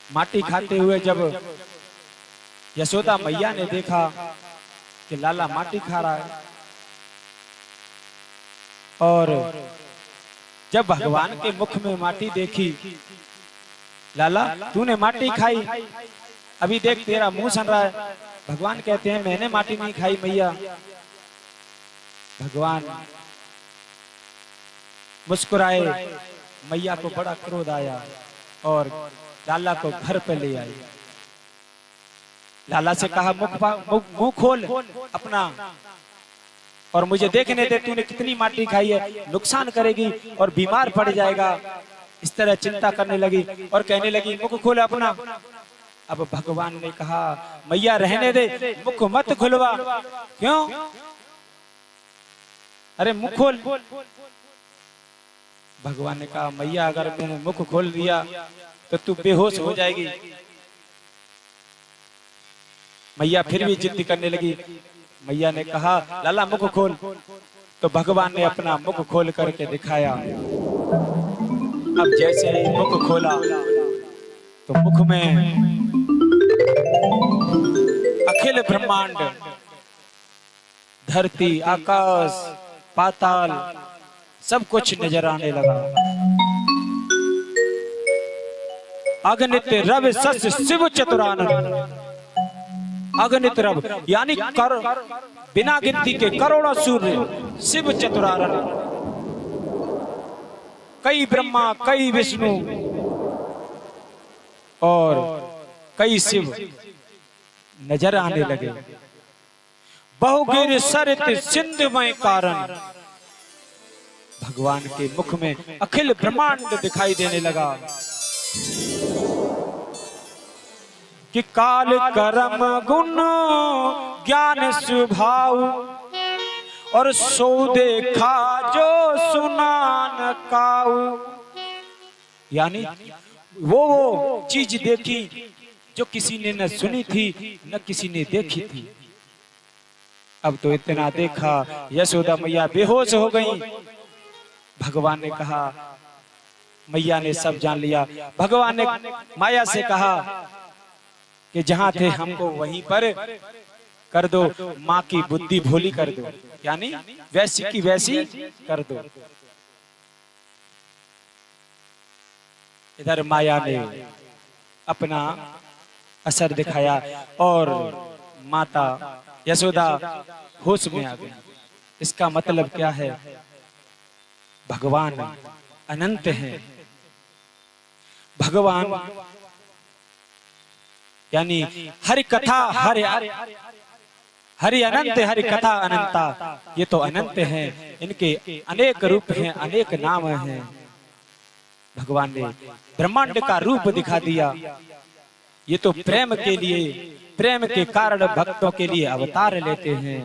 माटी खाते हुए जब यशोदा मैया ने देखा कि लाला माटी खा रहा है, और जब भगवान के मुख में माटी देखी, लाला तूने माटी खाई, अभी देख तेरा मुंह सन रहा है। भगवान कहते हैं मैंने माटी नहीं खाई मैया। भगवान मुस्कुराए, मैया को बड़ा क्रोध आया और लाला को घर पे ले आई। लाला से कहा मुंह खोल अपना और मुझे देखने दे, तूने कितनी माटी खाई है, नुकसान करेगी और बीमार पड़ जाएगा। इस तरह चिंता करने लगी और कहने लगी मुख खोल अपना। अब भगवान ने कहा मैया रहने दे, मुख मत खुलवा। क्यों? अरे मुख खोल। भगवान ने कहा मैया अगर मैंने मुख खोल दिया तो तू बेहोश हो जाएगी। मैया फिर भी जिद करने लगी। मैया ने कहा लाला मुख खोल। तो भगवान ने अपना मुख खोल करके दिखाया। अब जैसे ही मुख खोला तो मुख में अखिल ब्रह्मांड, धरती, आकाश, पाताल सब कुछ नजर आने लगा। अगणित रवि सस्य शिव चतुरानन। अगणित रव यानी बिना गिनती के करोड़ों सूर्य शिव चतुरानन, कई ब्रह्मा, कई विष्णु और कई शिव नजर आने लगे। बहुगिर सरित सिंधुमय कारण, भगवान के मुख में अखिल ब्रह्मांड दिखाई देने लगा कि काल कर्म गुण ज्ञान स्वभाव और सो देखा जो सुना न काऊ। यानी वो चीज देखी जो किसी ने न सुनी थी न किसी ने देखी थी। अब तो इतना देखा यशोदा मैया बेहोश हो गई। भगवान ने कहा, मैया ने सब जान लिया। भगवान ने माया से कहा कि जहां थे हमको वहीं पर कर दो, माँ की बुद्धि भोली कर दो, यानी वैसी की वैसी कर दो। इधर माया ने अपना असर दिखाया और माता यशोदा होश में आ गई। इसका मतलब क्या है? भगवान अनंत है। भगवान यानी हरि कथा हरि अनंत, हरि कथा अनंता। ये तो अनंत हैं, इनके अनेक रूप हैं, अनेक नाम हैं। भगवान ने ब्रह्मांड का रूप दिखा दिया। ये तो प्रेम के लिए, प्रेम के कारण भक्तों के लिए अवतार लेते हैं।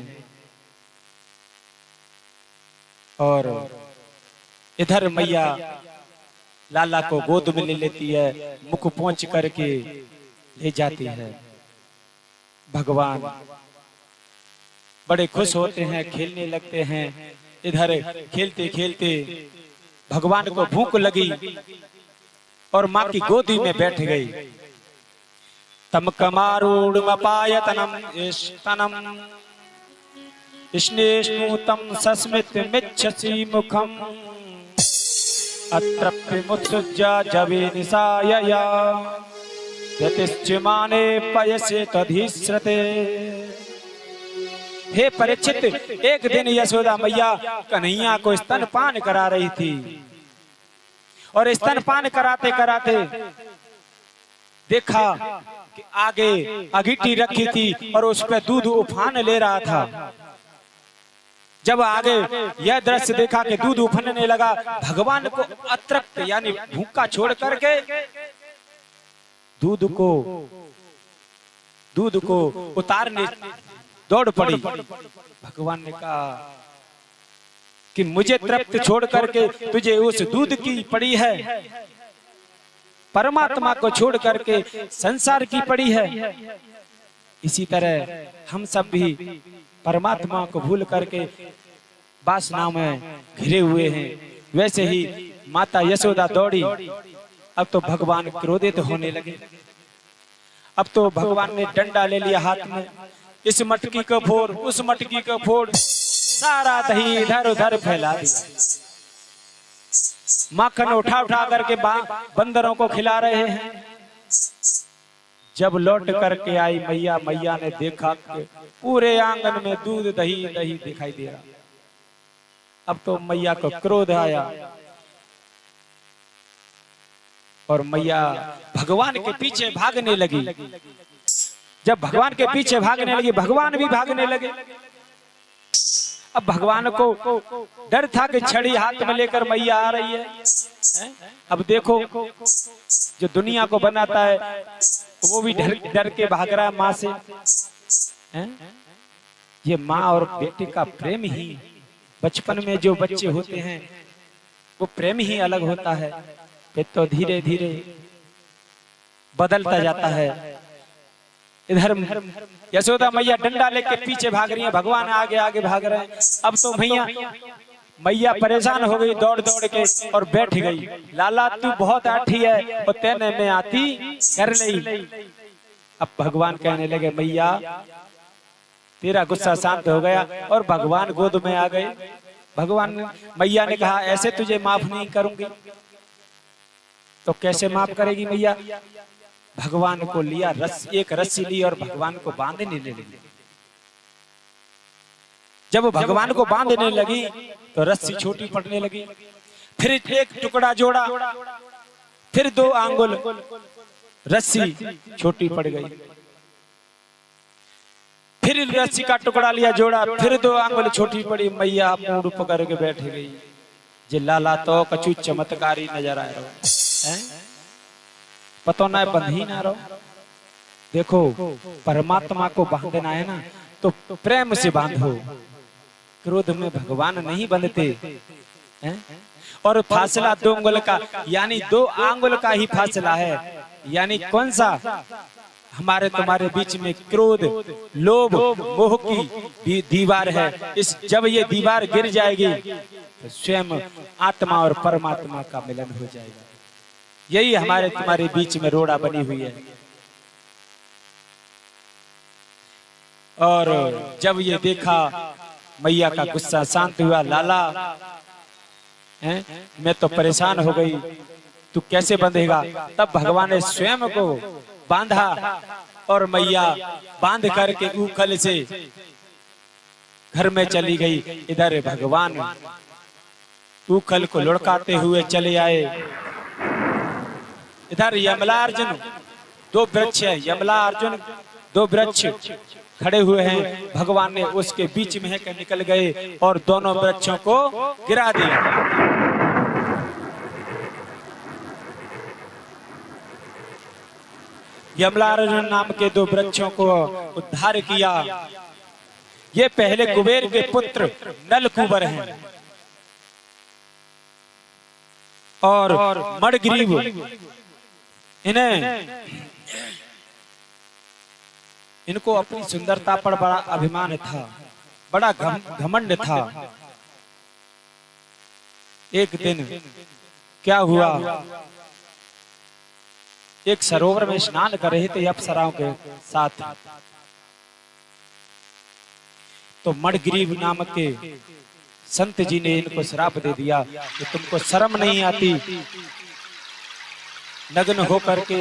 और इधर मैया लाला को गोद में ले लेती है, मुख पोंछ करके ले जाती है। भगवान बड़े खुश होते हैं, खेलने लगते हैं। इधर खेलते खेलते भगवान को भूख लगी और माँ की गोदी में बैठ गई। तम कमारूढ़मपायतनम स्तनम स्नेष्णुतम सस्मित मिच्छसि मुखम अत्रप्यमुत्सृज्य जवे निशायया यतिश्चिमाने पयसे तधिश्रते। हे परीक्षित, एक दिन यशोदा मैया कन्हैया को स्तनपान करा रही थी और स्तनपान कराते कराते देखा कि आगे अगीटी रखी थी और उस पर दूध उफान ले रहा था। जब आगे यह दृश्य देखा कि दूध उफनने लगा, भगवान को अतृप्त यानी भूखा छोड़ करके दूध को उतारने दौड़ पड़ी। भगवान ने कहा कि मुझे तृप्त छोड़ करके तुझे उस दूध की पड़ी है, परमात्मा को छोड़ करके संसार की पड़ी है। इसी तरह हम सब भी परमात्मा को भूल करके वासना में घिरे हुए हैं। वैसे ही माता यशोदा दौड़ी। अब तो भगवान क्रोधित होने लगे। अब तो भगवान ने डंडा ले लिया हाथ में, इस मटकी को फोड़, उस मटकी को फोड़, सारा दही इधर उधर फैला दिया। माखन उठा उठा करके बंदरों को खिला रहे हैं। जब लौट करके आई मैया, मैया ने देखा कि पूरे आंगन में दूध दही दही दिखाई दे रहा। अब तो मैया को क्रोध आया और मैया भगवान के पीछे भागने लगी। जब भगवान के पीछे भागने लगी, भगवान भी भागने लगे। अब भगवान को डर था कि छड़ी हाथ में लेकर मैया आ रही है। अब देखो, जो दुनिया को बनाता है वो भी डर के भाग रहा है माँ से। ये माँ और बेटे का प्रेम ही, बचपन में जो बच्चे होते हैं वो प्रेम ही अलग होता है, फिर तो धीरे धीरे बदलता जाता है। इधर यशोदा मैया डंडा लेके पीछे भाग रही है, भगवान आगे आगे भाग रहे हैं। अब तो मैया परेशान हो गई दौड़ दौड़ के और बैठ गई। लाला तू बहुत आठी है और तेने में आती कर ली। अब भगवान कहने लगे मैया तेरा गुस्सा शांत हो गया, और भगवान गोद में आ गए। भगवान मैया ने कहा ऐसे तुझे माफ नहीं करूंगी। तो कैसे माफ करेगी मैया? भगवान को लिया, एक रस्सी ली और भगवान को बांधने लगी। जब भगवान को बांधने लगी तो रस्सी छोटी पड़ने लगी। फिर एक टुकड़ा जोड़ा, फिर 2 आंगुल रस्सी छोटी पड़ गई। फिर रस्सी का टुकड़ा लिया जोड़ा, फिर 2 आंगुल छोटी पड़ी। मैया मूड पकड़ के बैठ गई। जे लाला तो कछु चमत्कारी नजर आ रहा है, पता ना बंधी ना रहो। देखो परमात्मा को बांधना है ना तो प्रेम से बांधो, क्रोध में भगवान नहीं बंधते हैं। और फासला 2 आंगुल का, यानी 2 आंगुल का ही फासला है। यानी कौन सा? हमारे तुम्हारे बीच में क्रोध, लोभ, मोह की दीवार है। जब ये दीवार गिर जाएगी तो स्वयं आत्मा और परमात्मा का मिलन हो जाएगा। यही हमारे तुम्हारे बीच में रोड़ा बनी हुई है। और जब ये देखा मैया का गुस्सा शांत हुआ। लाला मैं तो परेशान हो गई, तू कैसे बंधेगा? तब भगवान ने स्वयं को बांधा और मैया बांध करके उखल से घर में चली गई। इधर भगवान उखल को लुढ़काते हुए चले आए। इधर यमलार्जुन, 2 वृक्ष है, यमलार्जुन 2 वृक्ष खड़े हुए हैं। भगवान ने उसके बीच में निकल गए और दोनों वृक्षों को गिरा दिया। यमलार्जुन नाम के 2 वृक्षों को उद्धार किया। ये पहले कुबेर के पुत्र नलकूबर हैं और मणिग्रीव, इनको अपनी सुंदरता पर बड़ा अभिमान था, बड़ा घमंड था। एक दिन क्या हुआ, एक सरोवर में स्नान कर रहे थे अप्सराओं के साथ। तो मणिग्रीव नामक के संत जी ने इनको श्राप दे दिया कि तुमको शर्म नहीं आती नग्न होकर के